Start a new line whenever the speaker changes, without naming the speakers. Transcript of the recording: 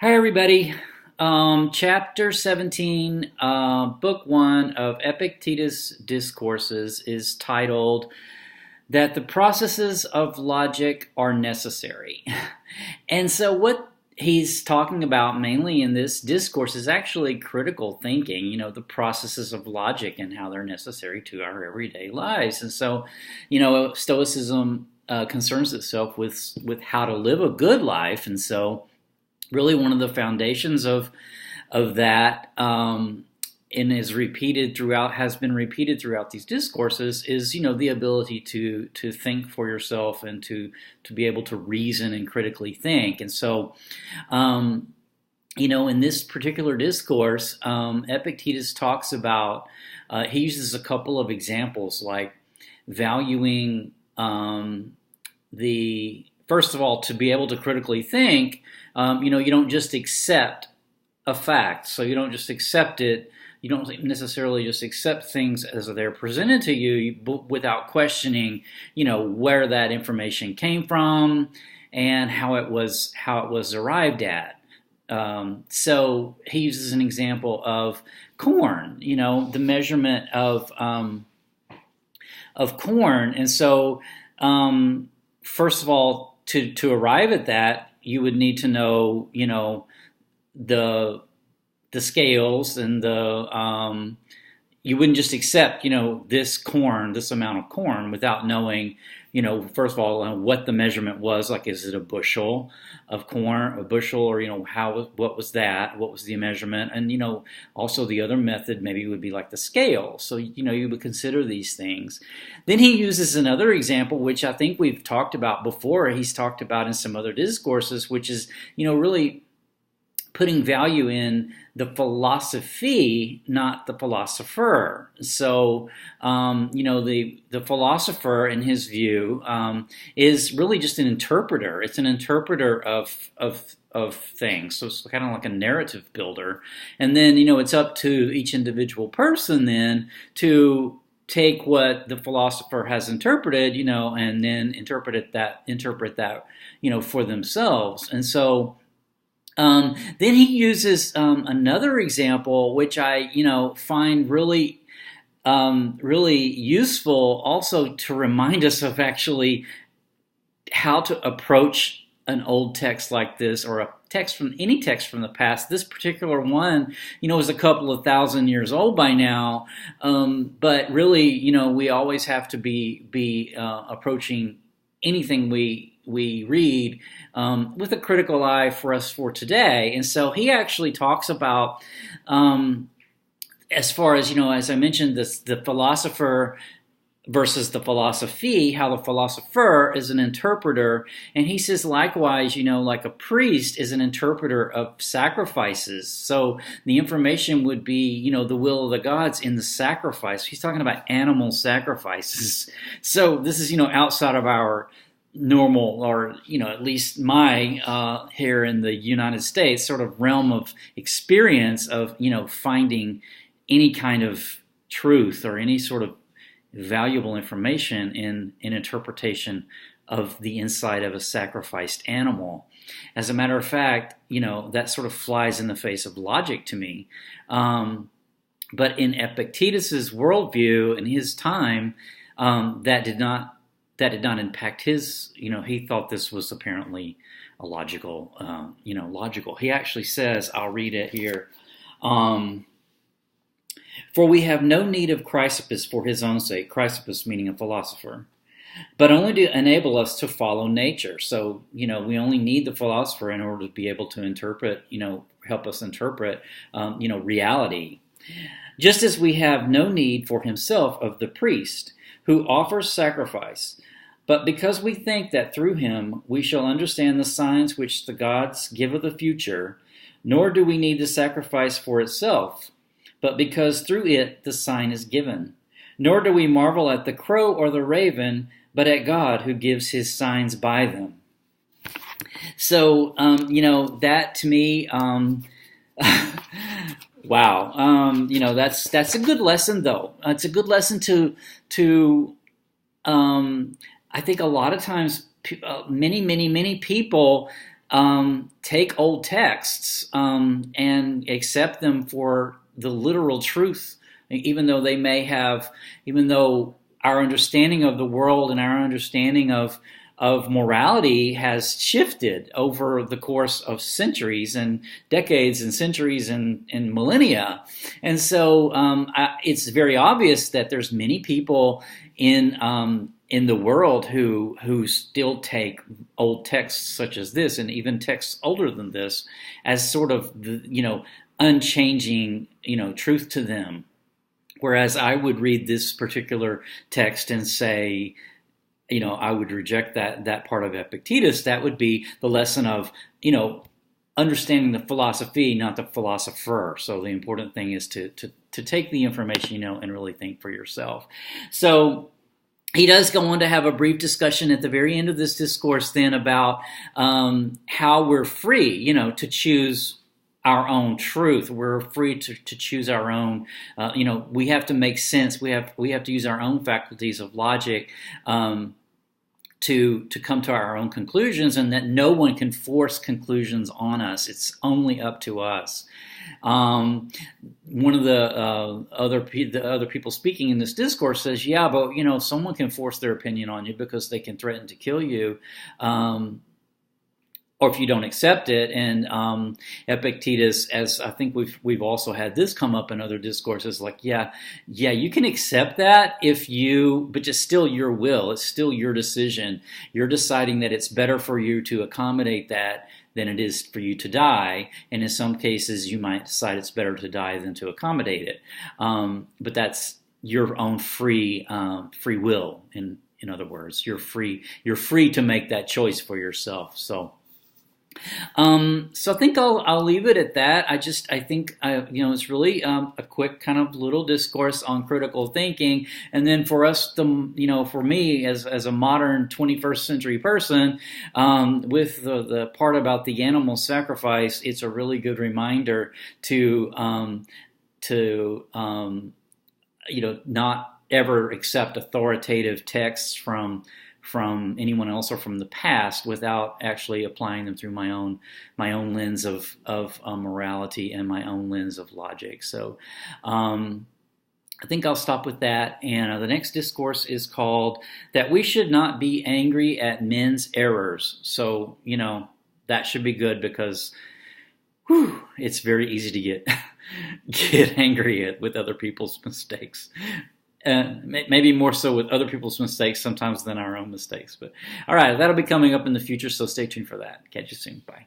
Hi, everybody. Chapter 17, Book 1 of Epictetus Discourses is titled That the Processes of Logic Are Necessary. And so, what he's talking about mainly in this discourse is actually critical thinking, the processes of logic and how they're necessary to our everyday lives. And so, Stoicism concerns itself with how to live a good life. And so, really one of the foundations of that and has been repeated throughout these discourses is the ability to think for yourself and to be able to reason and critically think. And so in this particular discourse, Epictetus talks about he uses a couple of examples like valuing the first of all, to be able to critically think, you don't just accept a fact. So you don't just accept it. You don't necessarily just accept things as they're presented to you without questioning, where that information came from and how it was arrived at. So he uses an example of corn, the measurement of corn. And so, first of all, to arrive at that, you would need to know, the scales and you wouldn't just accept, this amount of corn without knowing, first of all, what the measurement was. Like, is it a bushel of corn, a bushel, or, what was that? What was the measurement? And, also the other method maybe would be like the scale. So, you would consider these things. Then he uses another example, which I think we've talked about before. He's talked about in some other discourses, which is, really putting value in the philosophy, not the philosopher. So, the philosopher, in his view, is really just an interpreter. It's an interpreter of things. So it's kind of like a narrative builder. And then, it's up to each individual person then to take what the philosopher has interpreted, and then interpret that, for themselves. And so, then he uses another example, which I find really useful, also to remind us of actually how to approach an old text like this, or any text from the past. This particular one, is a couple of thousand years old by now, but really, we always have to be approaching anything we read with a critical eye for us for today. And so he actually talks about, as far as, as I mentioned, the philosopher versus the philosophy, how the philosopher is an interpreter. And he says, likewise, like a priest is an interpreter of sacrifices. So the information would be, the will of the gods in the sacrifice. He's talking about animal sacrifices. So this is, outside of our normal, or at least my here in the United States sort of realm of experience of finding any kind of truth or any sort of valuable information in interpretation of the inside of a sacrificed animal. As a matter of fact, that sort of flies in the face of logic to me. But in Epictetus's worldview in his time, that did not impact his, he thought this was apparently a logical. He actually says, I'll read it here. For we have no need of Chrysippus for his own sake, Chrysippus meaning a philosopher, but only to enable us to follow nature. So, we only need the philosopher in order to be able to interpret, help us interpret, reality. Just as we have no need for himself of the priest, who offers sacrifice, but because we think that through him we shall understand the signs which the gods give of the future, nor do we need the sacrifice for itself, but because through it the sign is given. Nor do we marvel at the crow or the raven, but at God who gives his signs by them. So, that to me, wow. That's a good lesson, though. It's a good lesson to I think a lot of times many people take old texts and accept them for the literal truth, even though even though our understanding of the world and our understanding of morality has shifted over the course of centuries and decades and centuries and millennia. And so it's very obvious that there's many people in the world who still take old texts such as this, and even texts older than this, as sort of unchanging truth to them. Whereas I would read this particular text and say, I would reject that part of Epictetus. That would be the lesson of, understanding the philosophy, not the philosopher. So the important thing is to take the information, and really think for yourself. So he does go on to have a brief discussion at the very end of this discourse then about how we're free, to choose our own truth. We're free to choose our own, we have to make sense. We have to use our own faculties of logic to come to our own conclusions, and that no one can force conclusions on us. It's only up to us. One of the other people speaking in this discourse says, yeah, but someone can force their opinion on you because they can threaten to kill you, or if you don't accept it. And Epictetus, as I think we've also had this come up in other discourses, like, yeah, you can accept that but it's still your will. It's still your decision. You're deciding that it's better for you to accommodate that than it is for you to die. And in some cases, you might decide it's better to die than to accommodate it. But that's your own free will. In other words, you're free to make that choice for yourself. So I think I'll leave it at that. I think it's really a quick kind of little discourse on critical thinking, and then for us, for me as a modern 21st century person, with the part about the animal sacrifice, it's a really good reminder to not ever accept authoritative texts from anyone else or from the past without actually applying them through my own lens of morality and my own lens of logic. So I think I'll stop with that. And the next discourse is called "That We Should Not Be Angry at Men's Errors." So that should be good, because it's very easy to get angry with other people's mistakes. Maybe more so with other people's mistakes sometimes than our own mistakes. But all right, that'll be coming up in the future, so stay tuned for that. Catch you soon. Bye.